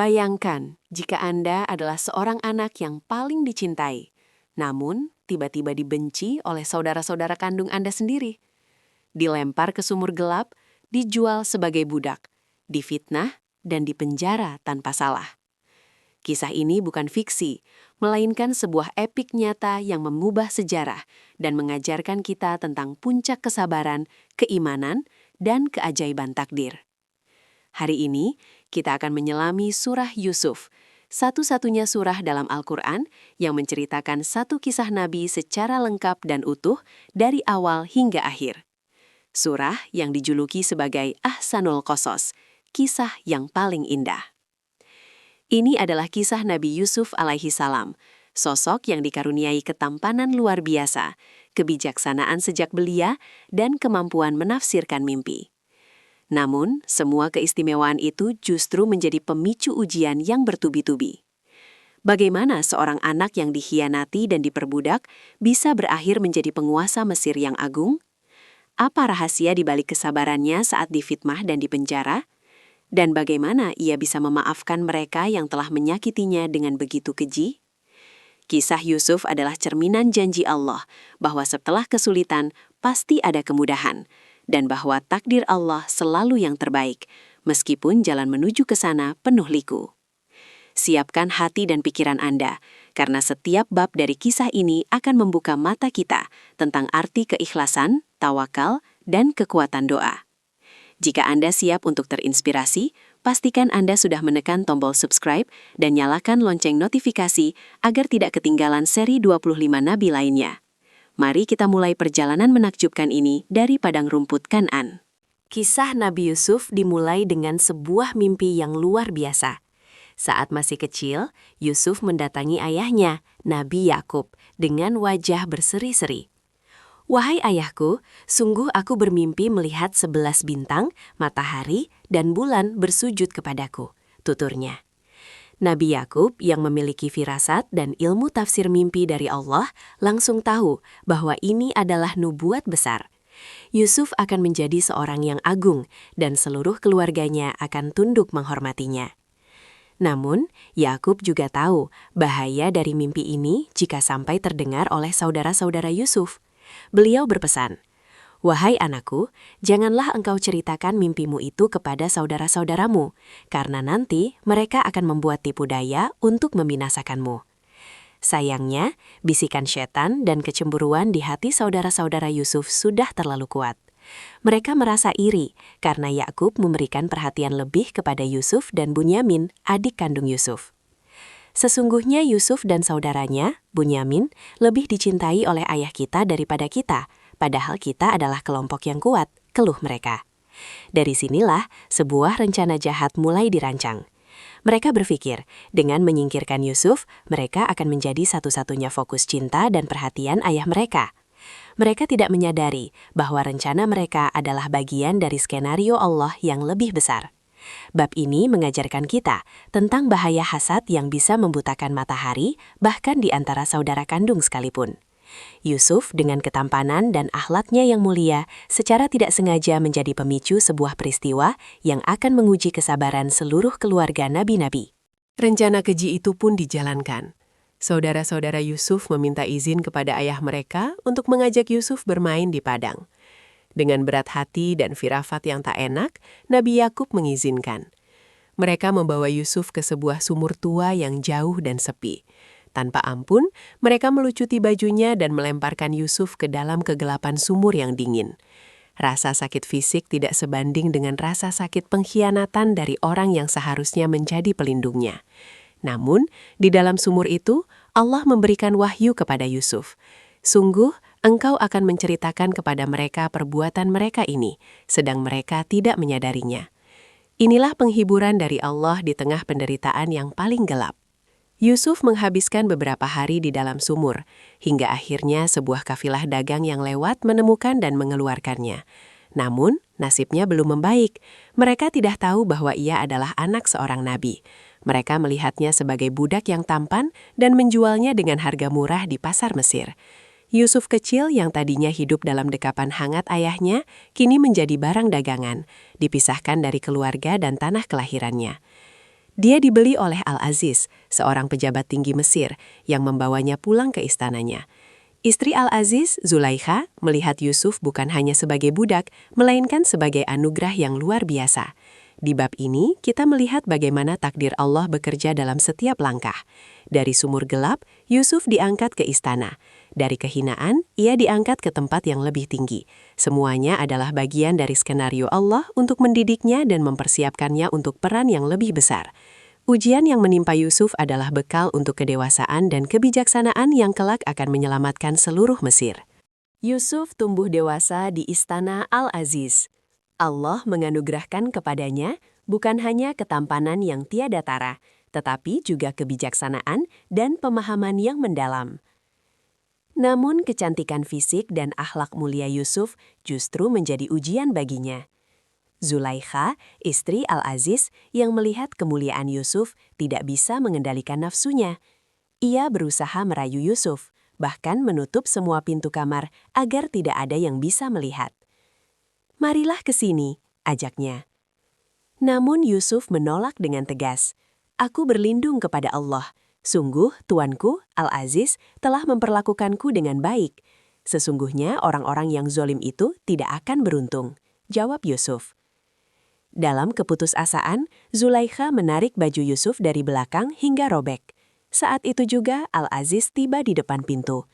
Bayangkan jika Anda adalah seorang anak yang paling dicintai, namun tiba-tiba dibenci oleh saudara-saudara kandung Anda sendiri. Dilempar ke sumur gelap, dijual sebagai budak, difitnah, dan dipenjara tanpa salah. Kisah ini bukan fiksi, melainkan sebuah epik nyata yang mengubah sejarah dan mengajarkan kita tentang puncak kesabaran, keimanan, dan keajaiban takdir. Hari ini, kita akan menyelami surah Yusuf, satu-satunya surah dalam Al-Quran yang menceritakan satu kisah Nabi secara lengkap dan utuh dari awal hingga akhir. Surah yang dijuluki sebagai Ahsanul Qasas, kisah yang paling indah. Ini adalah kisah Nabi Yusuf alaihi salam, sosok yang dikaruniai ketampanan luar biasa, kebijaksanaan sejak belia, dan kemampuan menafsirkan mimpi. Namun, semua keistimewaan itu justru menjadi pemicu ujian yang bertubi-tubi. Bagaimana seorang anak yang dikhianati dan diperbudak bisa berakhir menjadi penguasa Mesir yang agung? Apa rahasia di balik kesabarannya saat difitnah dan dipenjara? Dan bagaimana ia bisa memaafkan mereka yang telah menyakitinya dengan begitu keji? Kisah Yusuf adalah cerminan janji Allah bahwa setelah kesulitan pasti ada kemudahan, dan bahwa takdir Allah selalu yang terbaik, meskipun jalan menuju ke sana penuh liku. Siapkan hati dan pikiran Anda, karena setiap bab dari kisah ini akan membuka mata kita tentang arti keikhlasan, tawakal, dan kekuatan doa. Jika Anda siap untuk terinspirasi, pastikan Anda sudah menekan tombol subscribe dan nyalakan lonceng notifikasi agar tidak ketinggalan seri 25 Nabi lainnya. Mari kita mulai perjalanan menakjubkan ini dari padang rumput Kan'an. Kisah Nabi Yusuf dimulai dengan sebuah mimpi yang luar biasa. Saat masih kecil, Yusuf mendatangi ayahnya, Nabi Yakub, dengan wajah berseri-seri. "Wahai ayahku, sungguh aku bermimpi melihat 11 bintang, matahari, dan bulan bersujud kepadaku," tuturnya. Nabi Yakub yang memiliki firasat dan ilmu tafsir mimpi dari Allah langsung tahu bahwa ini adalah nubuat besar. Yusuf akan menjadi seorang yang agung dan seluruh keluarganya akan tunduk menghormatinya. Namun, Yakub juga tahu bahaya dari mimpi ini jika sampai terdengar oleh saudara-saudara Yusuf. Beliau berpesan, "Wahai anakku, janganlah engkau ceritakan mimpimu itu kepada saudara-saudaramu, karena nanti mereka akan membuat tipu daya untuk membinasakanmu." Sayangnya, bisikan setan dan kecemburuan di hati saudara-saudara Yusuf sudah terlalu kuat. Mereka merasa iri karena Yakub memberikan perhatian lebih kepada Yusuf dan Bunyamin, adik kandung Yusuf. Sesungguhnya Yusuf dan saudaranya, Bunyamin, lebih dicintai oleh ayah kita daripada kita, padahal kita adalah kelompok yang kuat, keluh mereka. Dari sinilah sebuah rencana jahat mulai dirancang. Mereka berpikir, dengan menyingkirkan Yusuf, mereka akan menjadi satu-satunya fokus cinta dan perhatian ayah mereka. Mereka tidak menyadari bahwa rencana mereka adalah bagian dari skenario Allah yang lebih besar. Bab ini mengajarkan kita tentang bahaya hasad yang bisa membutakan matahari, bahkan di antara saudara kandung sekalipun. Yusuf dengan ketampanan dan akhlaknya yang mulia secara tidak sengaja menjadi pemicu sebuah peristiwa yang akan menguji kesabaran seluruh keluarga nabi-nabi. Rencana keji itu pun dijalankan. Saudara-saudara Yusuf meminta izin kepada ayah mereka untuk mengajak Yusuf bermain di padang. Dengan berat hati dan firafat yang tak enak, Nabi Yakub mengizinkan. Mereka membawa Yusuf ke sebuah sumur tua yang jauh dan sepi. Tanpa ampun, mereka melucuti bajunya dan melemparkan Yusuf ke dalam kegelapan sumur yang dingin. Rasa sakit fisik tidak sebanding dengan rasa sakit pengkhianatan dari orang yang seharusnya menjadi pelindungnya. Namun, di dalam sumur itu, Allah memberikan wahyu kepada Yusuf. "Sungguh, engkau akan menceritakan kepada mereka perbuatan mereka ini, sedang mereka tidak menyadarinya." Inilah penghiburan dari Allah di tengah penderitaan yang paling gelap. Yusuf menghabiskan beberapa hari di dalam sumur, hingga akhirnya sebuah kafilah dagang yang lewat menemukan dan mengeluarkannya. Namun, nasibnya belum membaik. Mereka tidak tahu bahwa ia adalah anak seorang nabi. Mereka melihatnya sebagai budak yang tampan dan menjualnya dengan harga murah di pasar Mesir. Yusuf kecil yang tadinya hidup dalam dekapan hangat ayahnya, kini menjadi barang dagangan, dipisahkan dari keluarga dan tanah kelahirannya. Dia dibeli oleh Al-Aziz, seorang pejabat tinggi Mesir, yang membawanya pulang ke istananya. Istri Al-Aziz, Zulaikha, melihat Yusuf bukan hanya sebagai budak, melainkan sebagai anugerah yang luar biasa. Di bab ini, kita melihat bagaimana takdir Allah bekerja dalam setiap langkah. Dari sumur gelap, Yusuf diangkat ke istana. Dari kehinaan, ia diangkat ke tempat yang lebih tinggi. Semuanya adalah bagian dari skenario Allah untuk mendidiknya dan mempersiapkannya untuk peran yang lebih besar. Ujian yang menimpa Yusuf adalah bekal untuk kedewasaan dan kebijaksanaan yang kelak akan menyelamatkan seluruh Mesir. Yusuf tumbuh dewasa di istana Al-Aziz. Allah menganugerahkan kepadanya bukan hanya ketampanan yang tiada tara, tetapi juga kebijaksanaan dan pemahaman yang mendalam. Namun kecantikan fisik dan akhlak mulia Yusuf justru menjadi ujian baginya. Zulaikha, istri Al-Aziz, yang melihat kemuliaan Yusuf tidak bisa mengendalikan nafsunya. Ia berusaha merayu Yusuf, bahkan menutup semua pintu kamar agar tidak ada yang bisa melihat. "Marilah ke sini," ajaknya. Namun Yusuf menolak dengan tegas. "Aku berlindung kepada Allah. Sungguh, tuanku, Al-Aziz, telah memperlakukanku dengan baik. Sesungguhnya orang-orang yang zolim itu tidak akan beruntung," jawab Yusuf. Dalam keputusasaan, Zulaikha menarik baju Yusuf dari belakang hingga robek. Saat itu juga Al-Aziz tiba di depan pintu.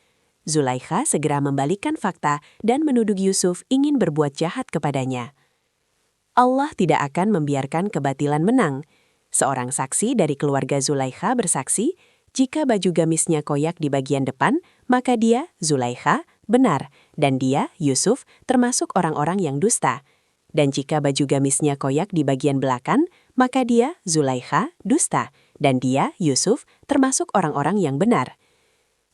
Zulaikha segera membalikkan fakta dan menuduh Yusuf ingin berbuat jahat kepadanya. Allah tidak akan membiarkan kebatilan menang. Seorang saksi dari keluarga Zulaikha bersaksi, jika baju gamisnya koyak di bagian depan, maka dia, Zulaikha, benar, dan dia, Yusuf, termasuk orang-orang yang dusta. Dan jika baju gamisnya koyak di bagian belakang, maka dia, Zulaikha, dusta, dan dia, Yusuf, termasuk orang-orang yang benar.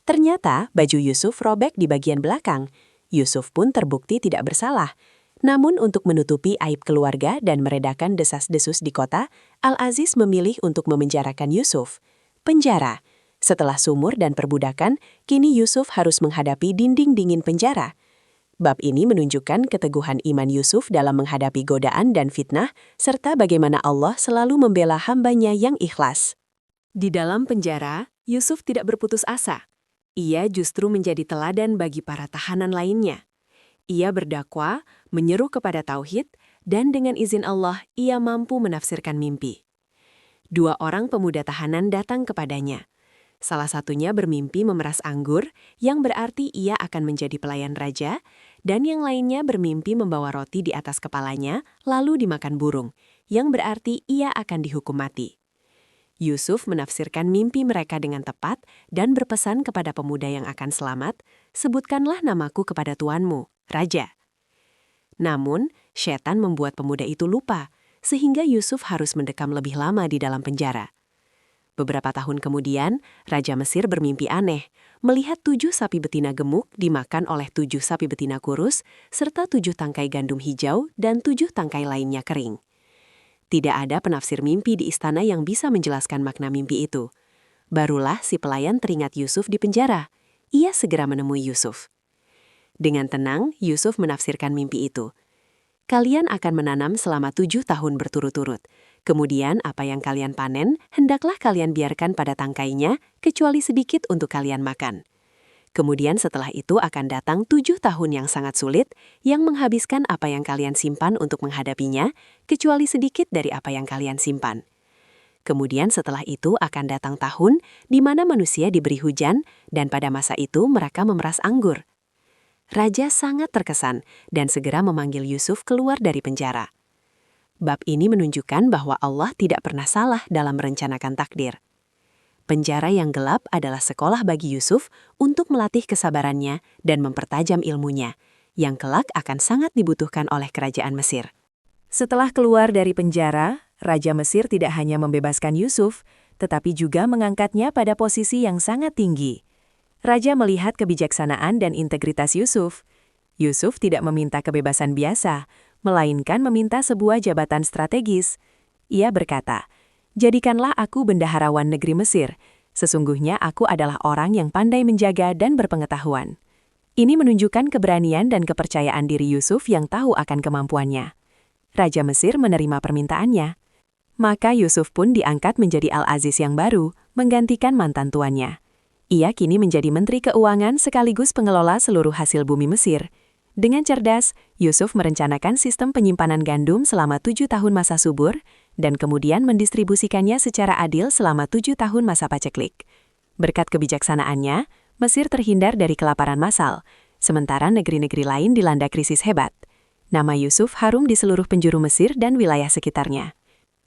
Ternyata baju Yusuf robek di bagian belakang. Yusuf pun terbukti tidak bersalah. Namun untuk menutupi aib keluarga dan meredakan desas-desus di kota, Al-Aziz memilih untuk memenjarakan Yusuf. Penjara. Setelah sumur dan perbudakan, kini Yusuf harus menghadapi dinding dingin penjara. Bab ini menunjukkan keteguhan iman Yusuf dalam menghadapi godaan dan fitnah, serta bagaimana Allah selalu membela hambanya yang ikhlas. Di dalam penjara, Yusuf tidak berputus asa. Ia justru menjadi teladan bagi para tahanan lainnya. Ia berdakwah, menyeru kepada tauhid, dan dengan izin Allah, ia mampu menafsirkan mimpi. 2 orang pemuda tahanan datang kepadanya. Salah satunya bermimpi memeras anggur, yang berarti ia akan menjadi pelayan raja, dan yang lainnya bermimpi membawa roti di atas kepalanya, lalu dimakan burung, yang berarti ia akan dihukum mati. Yusuf menafsirkan mimpi mereka dengan tepat dan berpesan kepada pemuda yang akan selamat, "Sebutkanlah namaku kepada tuanmu, Raja." Namun, setan membuat pemuda itu lupa, sehingga Yusuf harus mendekam lebih lama di dalam penjara. Beberapa tahun kemudian, Raja Mesir bermimpi aneh, melihat 7 sapi betina gemuk dimakan oleh 7 sapi betina kurus, serta 7 tangkai gandum hijau dan 7 tangkai lainnya kering. Tidak ada penafsir mimpi di istana yang bisa menjelaskan makna mimpi itu. Barulah si pelayan teringat Yusuf di penjara. Ia segera menemui Yusuf. Dengan tenang, Yusuf menafsirkan mimpi itu. "Kalian akan menanam selama 7 tahun berturut-turut. Kemudian apa yang kalian panen, hendaklah kalian biarkan pada tangkainya, kecuali sedikit untuk kalian makan. Kemudian setelah itu akan datang 7 tahun yang sangat sulit, yang menghabiskan apa yang kalian simpan untuk menghadapinya, kecuali sedikit dari apa yang kalian simpan. Kemudian setelah itu akan datang tahun di mana manusia diberi hujan, dan pada masa itu mereka memeras anggur." Raja sangat terkesan dan segera memanggil Yusuf keluar dari penjara. Bab ini menunjukkan bahwa Allah tidak pernah salah dalam merencanakan takdir. Penjara yang gelap adalah sekolah bagi Yusuf untuk melatih kesabarannya dan mempertajam ilmunya, yang kelak akan sangat dibutuhkan oleh kerajaan Mesir. Setelah keluar dari penjara, Raja Mesir tidak hanya membebaskan Yusuf, tetapi juga mengangkatnya pada posisi yang sangat tinggi. Raja melihat kebijaksanaan dan integritas Yusuf. Yusuf tidak meminta kebebasan biasa, melainkan meminta sebuah jabatan strategis. Ia berkata, "Jadikanlah aku bendaharawan negeri Mesir. Sesungguhnya aku adalah orang yang pandai menjaga dan berpengetahuan." Ini menunjukkan keberanian dan kepercayaan diri Yusuf yang tahu akan kemampuannya. Raja Mesir menerima permintaannya. Maka Yusuf pun diangkat menjadi Al-Aziz yang baru, menggantikan mantan tuannya. Ia kini menjadi Menteri Keuangan sekaligus pengelola seluruh hasil bumi Mesir. Dengan cerdas, Yusuf merencanakan sistem penyimpanan gandum selama 7 tahun masa subur, dan kemudian mendistribusikannya secara adil selama 7 tahun masa paceklik. Berkat kebijaksanaannya, Mesir terhindar dari kelaparan massal, sementara negeri-negeri lain dilanda krisis hebat. Nama Yusuf harum di seluruh penjuru Mesir dan wilayah sekitarnya.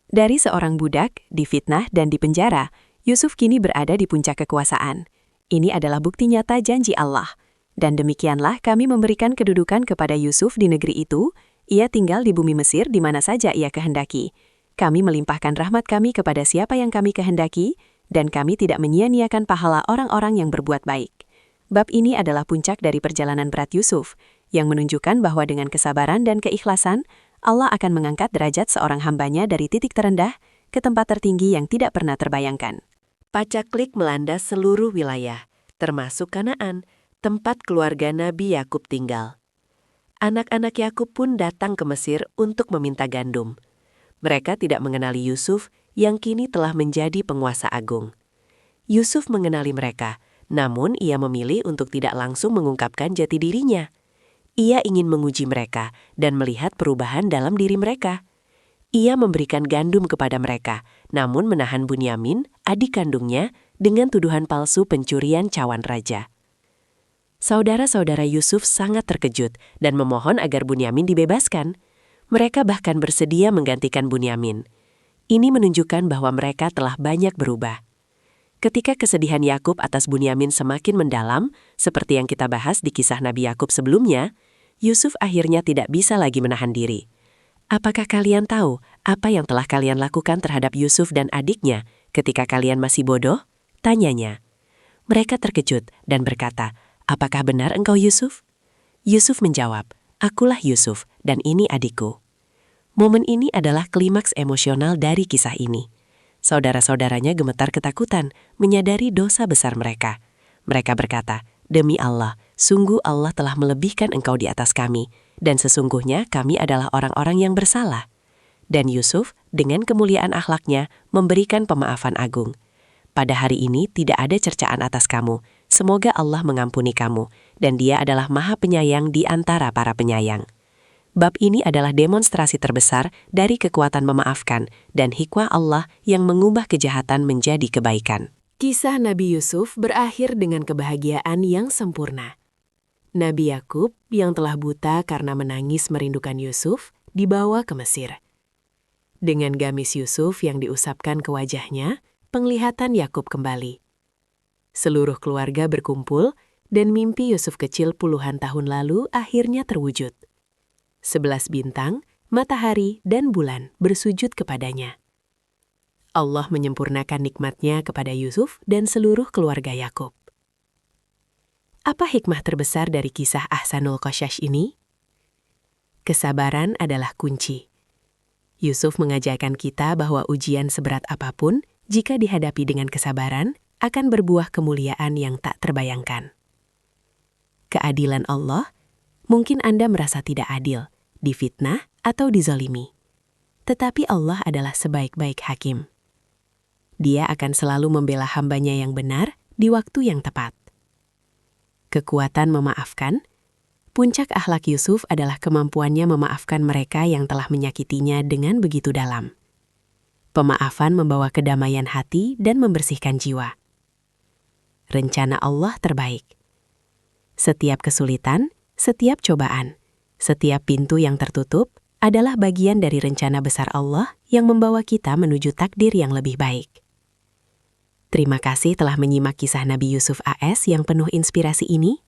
Dari seorang budak, difitnah dan dipenjara, Yusuf kini berada di puncak kekuasaan. Ini adalah bukti nyata janji Allah. Dan demikianlah kami memberikan kedudukan kepada Yusuf di negeri itu. Ia tinggal di bumi Mesir di mana saja ia kehendaki. Kami melimpahkan rahmat kami kepada siapa yang kami kehendaki, dan kami tidak menyia-nyiakan pahala orang-orang yang berbuat baik. Bab ini adalah puncak dari perjalanan berat Yusuf, yang menunjukkan bahwa dengan kesabaran dan keikhlasan, Allah akan mengangkat derajat seorang hambanya dari titik terendah ke tempat tertinggi yang tidak pernah terbayangkan. Pacaklik melanda seluruh wilayah, termasuk Kanaan, tempat keluarga Nabi Yakub tinggal. Anak-anak Yakub pun datang ke Mesir untuk meminta gandum. Mereka tidak mengenali Yusuf yang kini telah menjadi penguasa agung. Yusuf mengenali mereka, namun ia memilih untuk tidak langsung mengungkapkan jati dirinya. Ia ingin menguji mereka dan melihat perubahan dalam diri mereka. Ia memberikan gandum kepada mereka, namun menahan Bunyamin, adik kandungnya, dengan tuduhan palsu pencurian cawan raja. Saudara-saudara Yusuf sangat terkejut dan memohon agar Bunyamin dibebaskan. Mereka bahkan bersedia menggantikan Bunyamin. Ini menunjukkan bahwa mereka telah banyak berubah. Ketika kesedihan Yakub atas Bunyamin semakin mendalam, seperti yang kita bahas di kisah Nabi Yakub sebelumnya, Yusuf akhirnya tidak bisa lagi menahan diri. Apakah kalian tahu apa yang telah kalian lakukan terhadap Yusuf dan adiknya ketika kalian masih bodoh? Tanyanya. Mereka terkejut dan berkata, apakah benar engkau Yusuf? Yusuf menjawab, akulah Yusuf dan ini adikku. Momen ini adalah klimaks emosional dari kisah ini. Saudara-saudaranya gemetar ketakutan, menyadari dosa besar mereka. Mereka berkata, demi Allah, sungguh Allah telah melebihkan engkau di atas kami, dan sesungguhnya kami adalah orang-orang yang bersalah. Dan Yusuf, dengan kemuliaan akhlaknya, memberikan pemaafan agung. Pada hari ini tidak ada cercaan atas kamu, semoga Allah mengampuni kamu, dan Dia adalah Maha Penyayang di antara para penyayang. Bab ini adalah demonstrasi terbesar dari kekuatan memaafkan dan hikmah Allah yang mengubah kejahatan menjadi kebaikan. Kisah Nabi Yusuf berakhir dengan kebahagiaan yang sempurna. Nabi Yakub yang telah buta karena menangis merindukan Yusuf dibawa ke Mesir. Dengan gamis Yusuf yang diusapkan ke wajahnya, penglihatan Yakub kembali. Seluruh keluarga berkumpul dan mimpi Yusuf kecil puluhan tahun lalu akhirnya terwujud. 11 bintang, matahari, dan bulan bersujud kepadanya. Allah menyempurnakan nikmatnya kepada Yusuf dan seluruh keluarga Yakub. Apa hikmah terbesar dari kisah Ahsanul Qasas ini? Kesabaran adalah kunci. Yusuf mengajarkan kita bahwa ujian seberat apapun, jika dihadapi dengan kesabaran, akan berbuah kemuliaan yang tak terbayangkan. Keadilan Allah, mungkin Anda merasa tidak adil, difitnah atau dizalimi. Tetapi Allah adalah sebaik-baik hakim. Dia akan selalu membela hambanya yang benar di waktu yang tepat. Kekuatan memaafkan. Puncak akhlak Yusuf adalah kemampuannya memaafkan mereka yang telah menyakitinya dengan begitu dalam. Pemaafan membawa kedamaian hati dan membersihkan jiwa. Rencana Allah terbaik. Setiap kesulitan, setiap cobaan, setiap pintu yang tertutup adalah bagian dari rencana besar Allah yang membawa kita menuju takdir yang lebih baik. Terima kasih telah menyimak kisah Nabi Yusuf AS yang penuh inspirasi ini.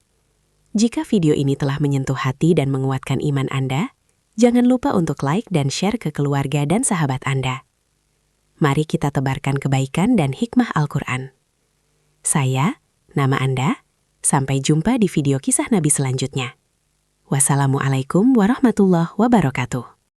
Jika video ini telah menyentuh hati dan menguatkan iman Anda, jangan lupa untuk like dan share ke keluarga dan sahabat Anda. Mari kita tebarkan kebaikan dan hikmah Al-Quran. Saya, nama Anda, sampai jumpa di video kisah Nabi selanjutnya. Wassalamualaikum warahmatullahi wabarakatuh.